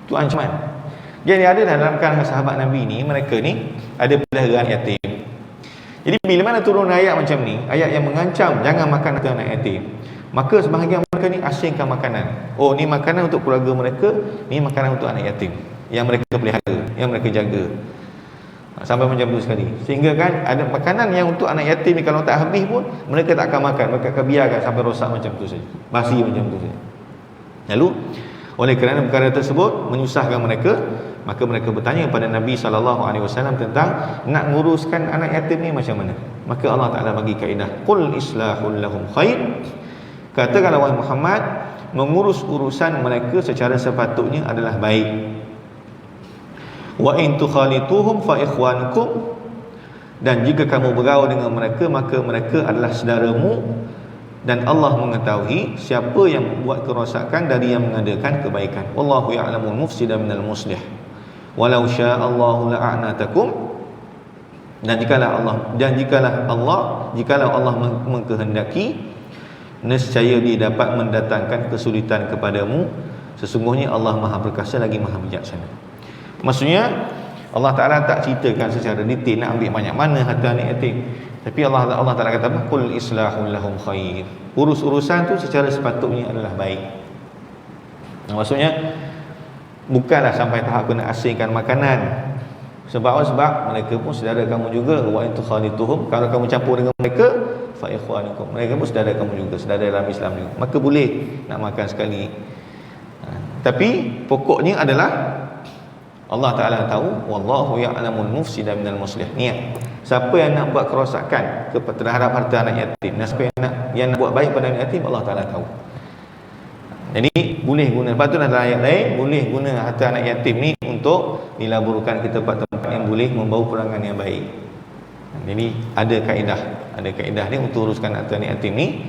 Itu ancaman. Jadi ada dalam kalangan sahabat Nabi ni, mereka ni ada peliharaan yatim. Jadi bila mana turun ayat macam ni, ayat yang mengancam jangan makan harta anak yatim, maka sebahagian mereka ni asingkan makanan. Oh, ni makanan untuk keluarga mereka, ni makanan untuk anak yatim yang mereka pelihara, yang mereka jaga. Sampai macam tu sekali. Sehingga kan ada makanan yang untuk anak yatim ni, kalau tak habis pun mereka tak akan makan, mereka akan biarkan sampai rosak macam tu saja, basi macam tu saja. Lalu oleh kerana perkara tersebut menyusahkan mereka, maka mereka bertanya kepada Nabi SAW tentang nak nguruskan anak yatim ni macam mana. Maka Allah Ta'ala bagi kaedah, qul islahul lahum khair. Katakanlah wahai Muhammad, mengurus urusan mereka secara sepatutnya adalah baik. Wa in tukhalituhum fa ikhwanukum. Dan jika kamu bergaul dengan mereka, maka mereka adalah saudaramu, dan Allah mengetahui siapa yang membuat kerosakan dari yang mengadakan kebaikan. Wallahu ya'lamul mufsida minal muslih. Walau sya'allahu la'anatakum. Dan jikalau Allah mengkehendaki, nescaya dia dapat mendatangkan kesulitan kepadamu. Sesungguhnya Allah Maha Perkasa lagi Maha Bijaksana. Maksudnya Allah Ta'ala tak ceritakan secara detail nak ambil banyak mana harta anak yatim, tapi Allah Ta'ala kata apa? Qul islahul lahum khair. Urus-urusan tu secara sepatutnya adalah baik. Maksudnya bukanlah sampai tahap kena asingkan makanan. Sebab mereka pun saudara kamu juga. Wa in tukhalituhum, kalau kamu campur dengan mereka, fa ikhwanukum, mereka pun saudara kamu juga, saudara dalam Islam juga. Maka boleh nak makan sekali. Tapi pokoknya adalah Allah Ta'ala tahu, wallahu ya'lamul mufsida minal muslih. Niat siapa yang nak buat kerosakan terhadap harta anak yatim, dan siapa yang nak buat baik pada anak yatim, Allah Ta'ala tahu. Jadi boleh guna, lepas tu dalam ayat lain, boleh guna harta anak yatim ni untuk dilaburkan ke tempat-tempat yang boleh membawa perangan yang baik. Jadi ada kaedah ni untuk uruskan harta anak yatim ni.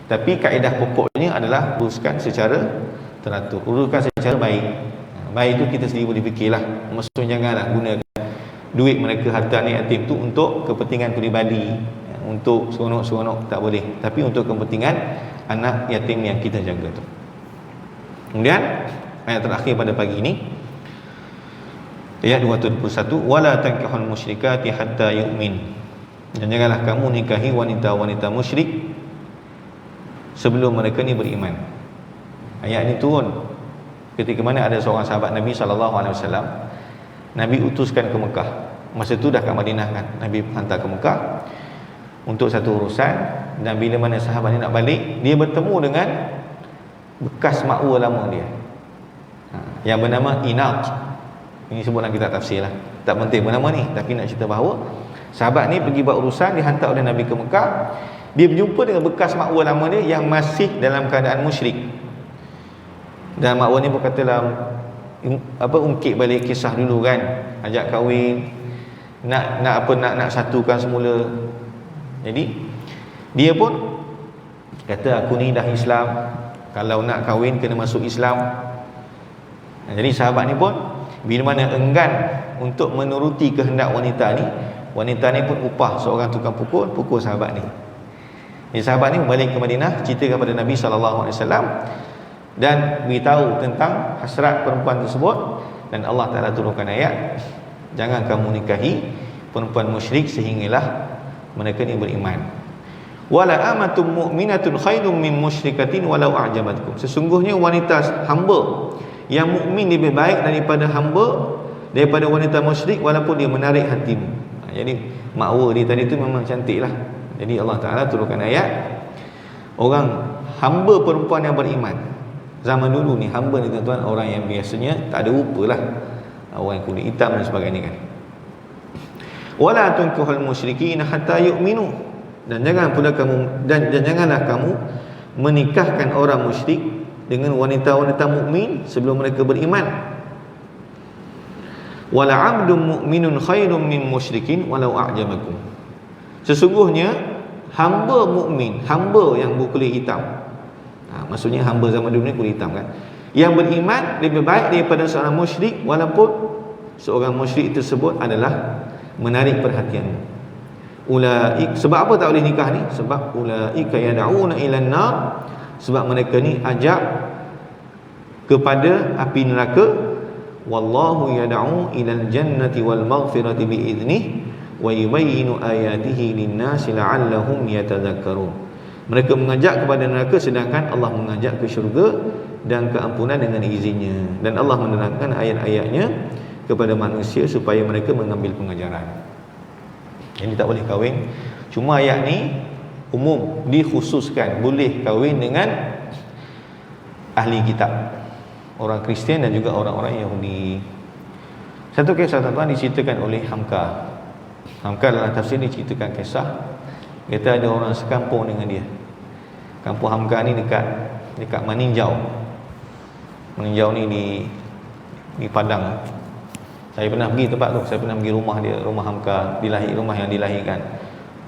Tapi kaedah pokoknya adalah uruskan secara teratur, uruskan secara baik. Baik tu kita sendiri boleh fikirlah. Maksudnya janganlah gunakan duit mereka, harta anak yatim tu untuk kepentingan peribadi, untuk seronok-seronok, tak boleh. Tapi untuk kepentingan anak yatim yang kita jaga tu. Kemudian ayat terakhir pada pagi ini, ayat 221, wala tankihul musyrikati hatta yu'min, dan janganlah kamu nikahi wanita-wanita musyrik sebelum mereka ni beriman. Ayat ini turun ketika mana ada seorang sahabat Nabi SAW, Nabi utuskan ke Mekah. Masa tu dah kat Madinah kan, Nabi hantar ke Mekah untuk satu urusan. Dan bila mana sahabat ni nak balik, dia bertemu dengan bekas makwa lama dia, yang bernama Inaq. Ini sebut dalam kitab tafsir lah, tak penting bernama ni, tapi nak cerita bahawa sahabat ni pergi buat urusan, dihantar oleh Nabi ke Mekah. Dia berjumpa dengan bekas makwa lama dia yang masih dalam keadaan musyrik. Dan makwa ni pun kata dalam ungkit balik kisah dulu kan, ajak kahwin, nak satukan semula. Jadi dia pun kata, aku ni dah Islam, kalau nak kahwin kena masuk Islam. Jadi sahabat ni pun bila mana enggan untuk menuruti kehendak wanita ni pun upah seorang tukang pukul sahabat ni. Jadi sahabat ni balik ke Madinah, cerita kepada Nabi SAW dan beritahu tentang hasrat perempuan tersebut. Dan Allah Ta'ala turunkan ayat, jangan kamu nikahi perempuan musyrik sehinggalah mereka ni beriman. Wala amatum mu'minatun khairum min musyrikatin walau a'jabatkum, sesungguhnya wanita hamba yang mukmin lebih baik daripada wanita musyrik walaupun dia menarik hatimu. Jadi makwa dia tadi tu memang cantik lah. Jadi Allah Ta'ala turunkan ayat, orang hamba perempuan yang beriman. Zaman dulu ni hamba ni tuan-tuan, orang yang biasanya tak ada rupa lah, orang yang kulit hitam dan sebagainya kan. Wala tunkihul musyrikin hatta yu'minu, dan janganlah kamu menikahkan orang musyrik dengan wanita-wanita mukmin sebelum mereka beriman. Wala 'abdun mu'minun khairum min musyrikin walau a'jabakum, sesungguhnya hamba mukmin, hamba yang berkulit hitam, maksudnya hamba zaman dulu ni kulit hitam kan, yang beriman lebih baik daripada seorang musyrik walaupun seorang musyrik tersebut adalah menarik perhatianmu. Ulaik, sebab apa tak boleh nikah ni? Sebab ulaika yad'una ilan nar, sebab mereka ni ajak kepada api neraka. Wallahu yad'u ilal jannati wal maghfirati bi'idnih wa yubayyinu ayatihi lin-nasi la'allahum yatadhakkarun. Mereka mengajak kepada neraka sedangkan Allah mengajak ke syurga dan keampunan dengan izinnya, dan Allah menerangkan ayat-ayatnya kepada manusia supaya mereka mengambil pengajaran. Jadi tak boleh kahwin. Cuma ayat ni umum, dikhususkan boleh kahwin dengan ahli kitab, orang Kristian dan juga orang-orang Yahudi. Satu kisah tuan-tuan diceritakan oleh Hamka dalam tafsir, diceritakan kisah, kata ada orang sekampung dengan dia. Kampung Hamka ni dekat Maninjau. Maninjau ni di Padang. Saya pernah pergi tempat tu, saya pernah pergi rumah dia, rumah Hamka, rumah yang dilahirkan.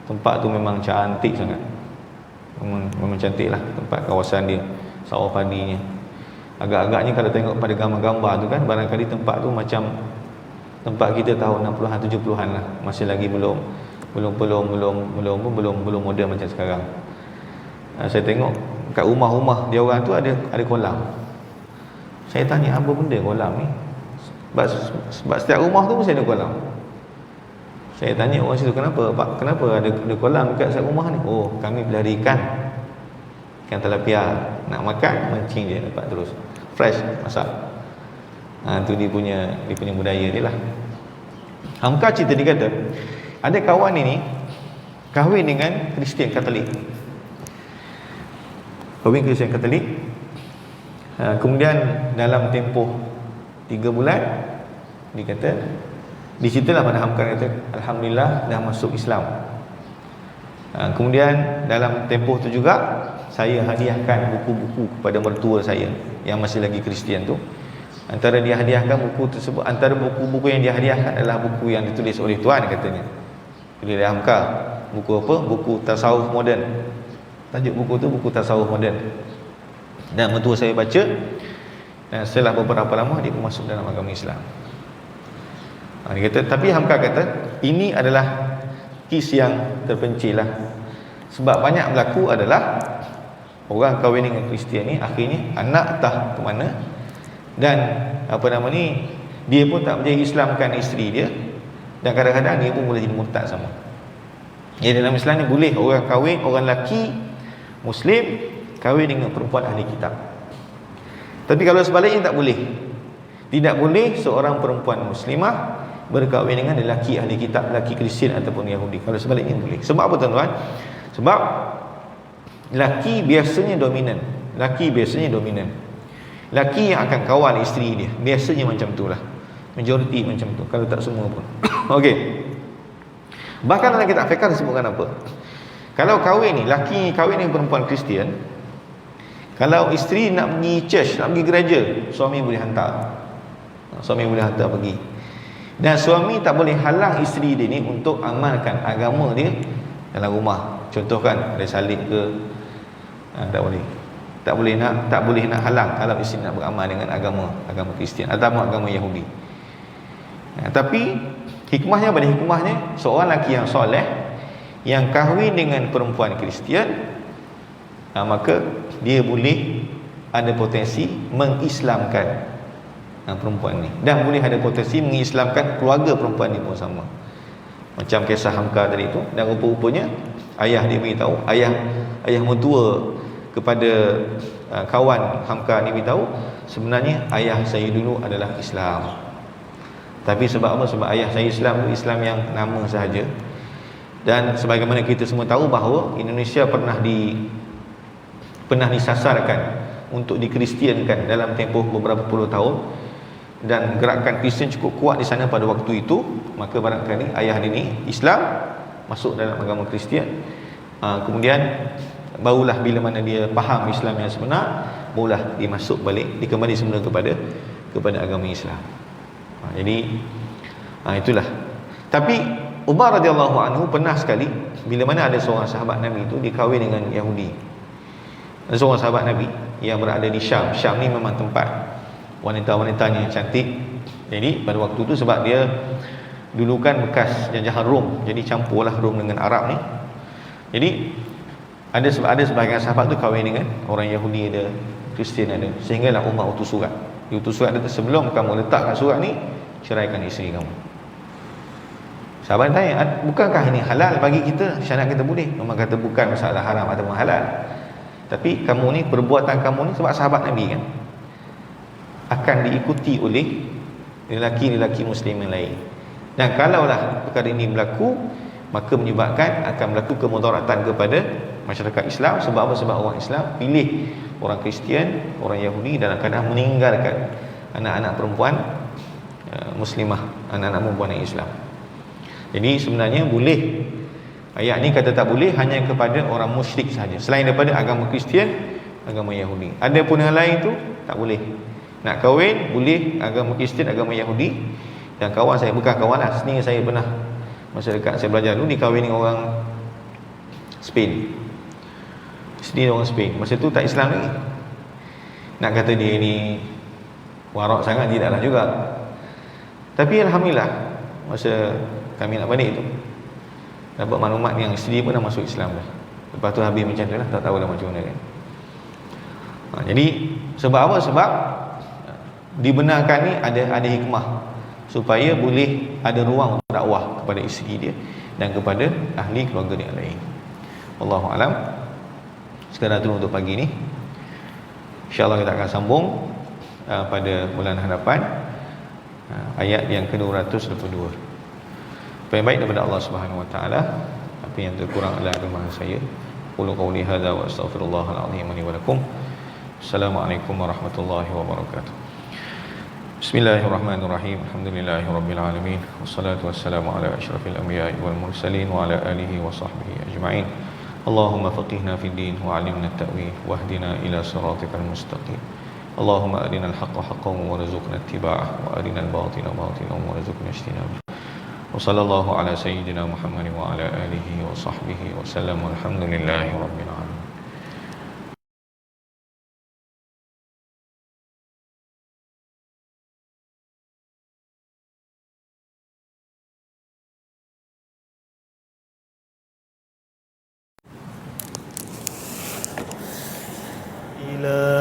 Tempat tu memang cantik sangat. Memang cantik lah tempat, kawasan dia, sawah padinya. Agak-agaknya kalau tengok pada gambar-gambar tu kan, barangkali tempat tu macam tempat kita tahun 60-an 70-an lah. Masih lagi belum moden macam sekarang. Saya tengok kat rumah-rumah dia orang tu ada kolam. Saya tanya, apa benda kolam ni? Sebab setiap rumah tu mesti ada kolam. Saya tanya orang situ, kenapa Pak? Kenapa ada kolam dekat setiap rumah ni? Oh, kami pelihara ikan tilapia. Nak makan, mancing je, dapat terus fresh, masak. Tu dia punya budaya dia lah. Hamka cerita, dia kata ada kawan ini kahwin dengan Kristian Katolik. Kahwin Kristian Katolik. Kemudian dalam tempoh 3 bulan, dia kata di situlah mana Hamka kata alhamdulillah dah masuk Islam. Kemudian dalam tempoh tu juga saya hadiahkan buku-buku kepada mertua saya yang masih lagi Kristian tu. Antara dia hadiahkan buku tersebut, antara buku-buku yang dia hadiahkan adalah buku yang ditulis oleh Tuan, katanya. Dia Hamka. Buku apa? Buku tasawuf moden. Tajuk buku tu buku tasawuf moden. Dan mertua saya baca, dan setelah beberapa lama dia pun masuk dalam agama Islam. Dia kata, tapi Hamka kata ini adalah kes yang terpencil lah. Sebab banyak berlaku adalah orang kahwin dengan Kristian ni, akhirnya anak entah ke mana, dan apa nama ni, dia pun tak boleh Islamkan isteri dia, dan kadang-kadang dia pun boleh jadi murtad sama. Jadi dalam Islam ni boleh orang kahwin, orang lelaki Muslim kahwin dengan perempuan ahli kitab. Tapi kalau sebaliknya tak boleh. Tidak boleh seorang perempuan muslimah berkahwin dengan lelaki ahli kitab, lelaki Kristian ataupun Yahudi. Kalau sebaliknya boleh. Sebab apa tuan-tuan? Sebab lelaki biasanya dominan. Lelaki biasanya dominan. Lelaki yang akan kawal isteri dia, biasanya macam itulah. Majoriti macam tu, kalau tak semua pun. Okey. Bahkan dalam kitab fiqh disebutkan apa? Kalau kahwin ni, lelaki kahwin dengan perempuan Kristian, kalau isteri nak pergi church, nak pergi gereja, suami boleh hantar. Suami boleh hantar pergi. Dan suami tak boleh halang isteri dia ni untuk amalkan agama dia dalam rumah. Contoh kan, ada salib ke, tak boleh. Tak boleh nak halang kalau isteri nak beramal dengan agama Kristian atau agama Yahudi. Tapi hikmahnya, pada hikmahnya, seorang lelaki yang soleh yang kahwin dengan perempuan Kristian, maka dia boleh ada potensi mengislamkan perempuan ni, dan boleh ada potensi mengislamkan keluarga perempuan ni pun sama. Macam kisah Hamka tadi tu, dan rupa-rupanya ayah dia beritahu, ayah mertua kepada kawan Hamka ni beritahu, sebenarnya ayah saya dulu adalah Islam. Tapi sebab apa? Sebab ayah saya Islam, Islam yang nama sahaja. Dan sebagaimana kita semua tahu bahawa Indonesia pernah disasarkan untuk dikristiankan dalam tempoh beberapa puluh tahun, dan gerakan Kristian cukup kuat di sana pada waktu itu. Maka barangkali ayah dia ni Islam, masuk dalam agama Kristian. Kemudian barulah bila mana dia faham Islam yang sebenar, barulah dia masuk balik, dia kembali semula kepada agama Islam. Jadi itulah. Tapi Umar radhiyallahu anhu pernah sekali, bila mana ada seorang sahabat Nabi itu, dia kahwin dengan Yahudi. Ada seorang sahabat Nabi yang berada di Syam. Syam ni memang tempat wanita-wanitanya cantik. Jadi pada waktu tu, sebab dia dulu kan bekas jajahan Rom, jadi campurlah Rom dengan Arab ni. Jadi ada sebahagian sahabat tu kahwin dengan orang Yahudi, ada Kristian ada. Sehinggalah Umar utus surat. Dia utus surat dia, sebelum kamu letakkan surat ni, ceraikan isteri kamu. Sahabat tanya, bukankah ini halal bagi kita? Syariat kita boleh. Umar kata bukan masalah haram atau halal, tapi kamu ni, perbuatan kamu ni, sebab sahabat Nabi kan, akan diikuti oleh lelaki-lelaki Muslim yang lain. Dan kalaulah perkara ini berlaku, maka menyebabkan akan berlaku kemudaratan kepada masyarakat Islam. Sebab apa? Sebab orang Islam pilih orang Kristian, orang Yahudi, dan kadang meninggalkan anak-anak perempuan Muslimah, anak-anak perempuan yang Islam. Jadi sebenarnya boleh. Ayat ni kata tak boleh hanya kepada orang musyrik sahaja, selain daripada agama Kristian, agama Yahudi. Ada pun yang lain tu tak boleh. Nak kahwin boleh agama Kristian, agama Yahudi. Dan kawan saya, bukan kawan lah, sendiri saya pernah, masa dekat saya belajar dulu, dikahwin dengan orang Spain. Sendiri orang Spain, masa tu tak Islam lagi. Nak kata dia ni warak sangat, tidaklah juga. Tapi alhamdulillah, masa kami nak balik tu, dapat maklumat yang isteri pun dah masuk Islam dah. Lepas tu habis macam tu lah, tak tahu dah macam mana kan. Jadi sebab apa? Sebab dibenarkan ni ada hikmah, supaya boleh ada ruang untuk dakwah kepada isteri dia dan kepada ahli keluarga yang lain. Wallahu alam. Sekadar itu untuk pagi ni. InsyaAllah kita akan sambung pada bulan hadapan ayat yang ke-222. apa yang baik daripada Allah Subhanahu wa taala, apa yang terkurang adalah kelemahan saya. Qulu qawli hadza wa astaghfirullahal azim li wa lakum. Assalamualaikum warahmatullahi wabarakatuh. Bismillahirrahmanirrahim. Alhamdulillahirabbil alamin. Wassalatu wassalamu ala asyrafil anbiya'i wal mursalin wa ala alihi wa sahbihi ajma'in. Allahumma faqihna fid din wa 'allimna at-ta'wil wahdina ila siratikal mustaqim. Allahumma arinal haqqa haqqan warzuqna ittiba'ah wa arinal batila batilan warzuqna ijtinabah. Wa sallallahu ala sayyidina Muhammadin wa ala alihi wa sahbihi wa sallam. Walhamdulillahirabbil alamin. إلى